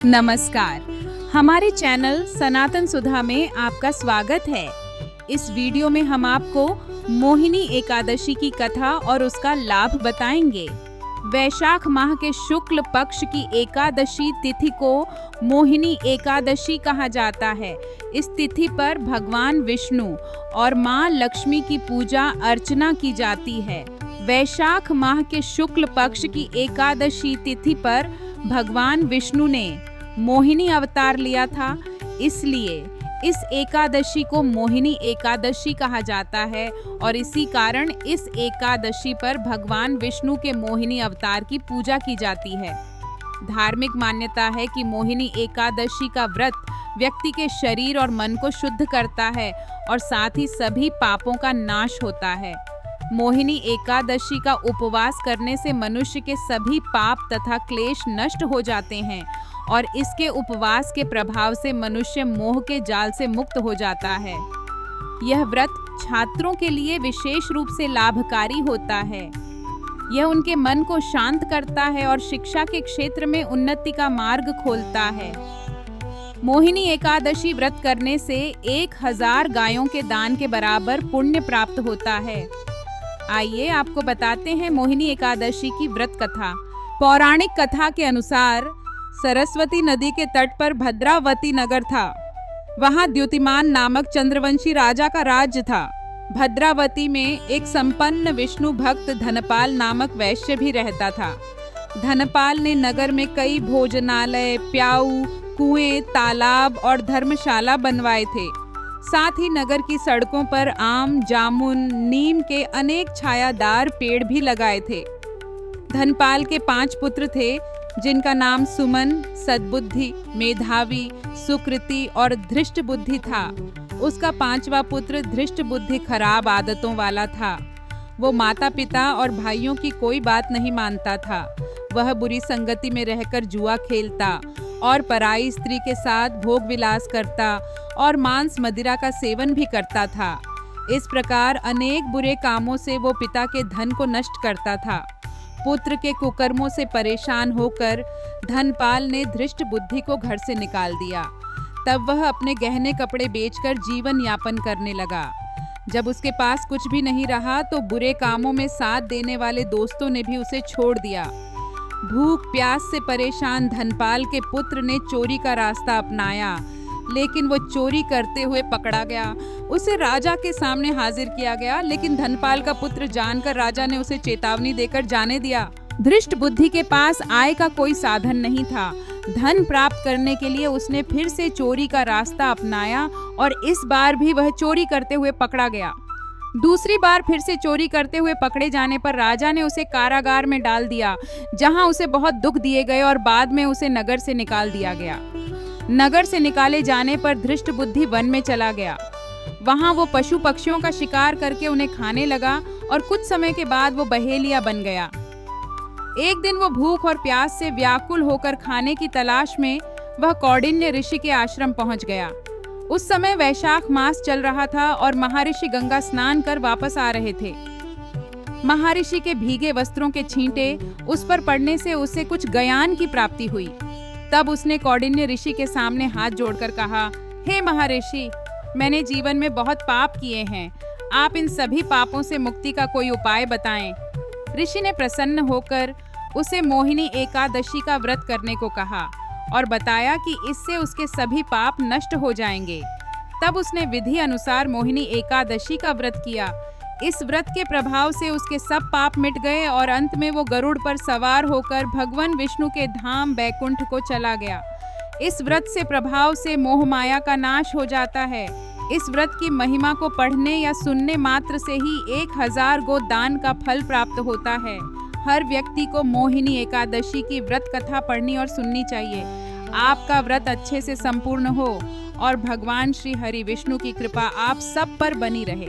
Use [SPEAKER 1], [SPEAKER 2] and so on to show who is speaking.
[SPEAKER 1] नमस्कार, हमारे चैनल सनातन सुधा में आपका स्वागत है। इस वीडियो में हम आपको मोहिनी एकादशी की कथा और उसका लाभ बताएंगे। वैशाख माह के शुक्ल पक्ष की एकादशी तिथि को मोहिनी एकादशी कहा जाता है। इस तिथि पर भगवान विष्णु और मां लक्ष्मी की पूजा अर्चना की जाती है। वैशाख माह के शुक्ल पक्ष की एकादशी तिथि पर भगवान विष्णु ने मोहिनी अवतार लिया था, इसलिए इस एकादशी को मोहिनी एकादशी कहा जाता है और इसी कारण इस एकादशी पर भगवान विष्णु के मोहिनी अवतार की पूजा की जाती है। धार्मिक मान्यता है कि मोहिनी एकादशी का व्रत व्यक्ति के शरीर और मन को शुद्ध करता है और साथ ही सभी पापों का नाश होता है। मोहिनी एकादशी का उपवास करने से मनुष्य के सभी पाप तथा क्लेश नष्ट हो जाते हैं और इसके उपवास के प्रभाव से मनुष्य मोह के जाल से मुक्त हो जाता है। यह व्रत छात्रों के लिए विशेष रूप से लाभकारी होता है। यह उनके मन को शांत करता है और शिक्षा के क्षेत्र में उन्नति का मार्ग खोलता है। मोहिनी एकादशी व्रत करने से 1000 गायों के दान के बराबर पुण्य प्राप्त होता है। आइए आपको बताते हैं मोहिनी एकादशी की व्रत कथा। पौराणिक कथा के अनुसार सरस्वती नदी के तट पर भद्रावती नगर था। वहां द्युतिमान नामक चंद्रवंशी राजा का राज्य था। भद्रावती में एक संपन्न विष्णु भक्त धनपाल नामक वैश्य भी रहता था। धनपाल ने नगर में कई भोजनालय, प्याऊ, कुएं, तालाब और धर्मशाला बनवाए थे। साथ ही नगर की सड़कों पर आम, जामुन, नीम के अनेक छायादार पेड़ भी लगाए थे। धनपाल के 5 पुत्र थे, जिनका नाम सुमन, सद्बुद्धि, मेधावी, सुकृति और धृष्ट बुद्धि था। उसका 5वां पुत्र धृष्ट बुद्धि खराब आदतों वाला था। वो माता पिता और भाइयों की कोई बात नहीं मानता था। वह बुरी संगति में रहकर जुआ खेलता और पराई स्त्री के साथ भोग विलास करता और मांस मदिरा का सेवन भी करता था। इस प्रकार अनेक बुरे कामों से वो पिता के धन को नष्ट करता था। पुत्र के कुकर्मों से परेशान होकर धनपाल ने धृष्ट बुद्धि को घर से निकाल दिया। तब वह अपने गहने कपड़े बेचकर जीवन यापन करने लगा। जब उसके पास कुछ भी नहीं रहा तो बुरे कामों में साथ देने वाले दोस्तों ने भी उसे छोड़ दिया। भूख प्यास से परेशान धनपाल के पुत्र ने चोरी का रास्ता अपनाया, लेकिन वो चोरी करते हुए पकड़ा गया। उसे राजा के सामने हाजिर किया गया, लेकिन धनपाल का पुत्र जानकर राजा ने उसे चेतावनी देकर जाने दिया। धृष्ट बुद्धि के पास आय का कोई साधन नहीं था। धन प्राप्त करने के लिए उसने फिर से चोरी का रास्ता अपनाया और इस बार भी वह चोरी करते हुए पकड़ा गया। दूसरी बार फिर से चोरी करते हुए पकड़े जाने पर राजा ने उसे कारागार में डाल दिया, जहां उसे बहुत दुख दिए गए और बाद में उसे नगर से निकाल दिया गया। नगर से निकाले जाने पर धृष्ट बुद्धि वन में चला गया। वहां वो पशु पक्षियों का शिकार करके उन्हें खाने लगा और कुछ समय के बाद वो बहेलिया बन गया। एक दिन वो भूख और प्यास से व्याकुल होकर खाने की तलाश में वह कौंडिन्य ऋषि के आश्रम पहुंच गया। उस समय वैशाख मास चल रहा था और महर्षि गंगा स्नान कर वापस आ रहे थे। महर्षि के भीगे वस्त्रों के छींटे उस पर पड़ने से उसे कुछ ज्ञान की प्राप्ति हुई। तब उसने कौंडिन्य ऋषि के सामने हाथ जोड़कर कहा, हे महर्षि, मैंने जीवन में बहुत पाप किए हैं। आप इन सभी पापों से मुक्ति का कोई उपाय बताएं। ऋषि ने प्रसन्न होकर उसे मोहिनी एकादशी का व्रत करने को कहा और बताया कि इससे उसके सभी पाप नष्ट हो जाएंगे। तब उसने विधि अनुसार मोहिनी एकादशी का व्रत किया। इस व्रत के प्रभाव से उसके सब पाप मिट गए और अंत में वो गरुड़ पर सवार होकर भगवान विष्णु के धाम बैकुंठ को चला गया। इस व्रत से प्रभाव से मोह माया का नाश हो जाता है। इस व्रत की महिमा को पढ़ने या सुनने मात्र से ही 1000 गो दान का फल प्राप्त होता है। हर व्यक्ति को मोहिनी एकादशी की व्रत कथा पढ़नी और सुननी चाहिए। आपका व्रत अच्छे से संपूर्ण हो और भगवान श्री हरि विष्णु की कृपा आप सब पर बनी रहे।